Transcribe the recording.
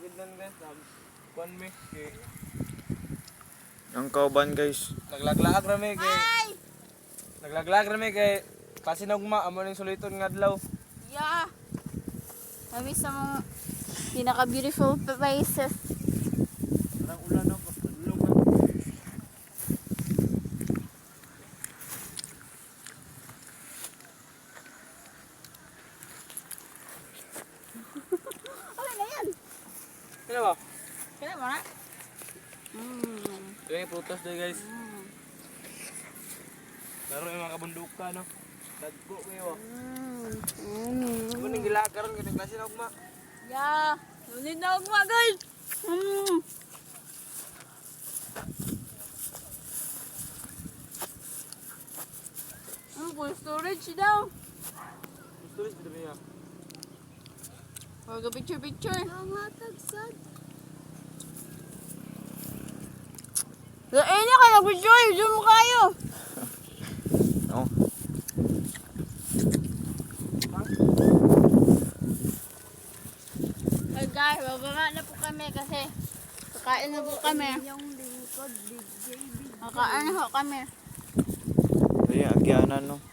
gidnan guys. Kuan mi kay Ang kauban guys. naglaglaag rami kay pasinugma amo ning suliton nga adlaw. Yeah. Kami sa mga pinaka-beautiful places. Parang ulan no, ulong na. Okay na yan. Kaya ba? Kaya mo na? Ito yung prutas doon guys. Laro yung mga kabunduka no. Dagko kayo. Ano ning gilakaron kay klase na ugma. Yeah. Nunit na ako guys. Full storage daw. Gusto rin niya. Huwag picture. Mga tagsad. Lain niya ka nag-picture. Zoom kayo. No. Hey guys, bababa na po kami kasi kakain na po kami. Yung lingkod, Big J, Big Kakain na po kami. Ay, agyanan no.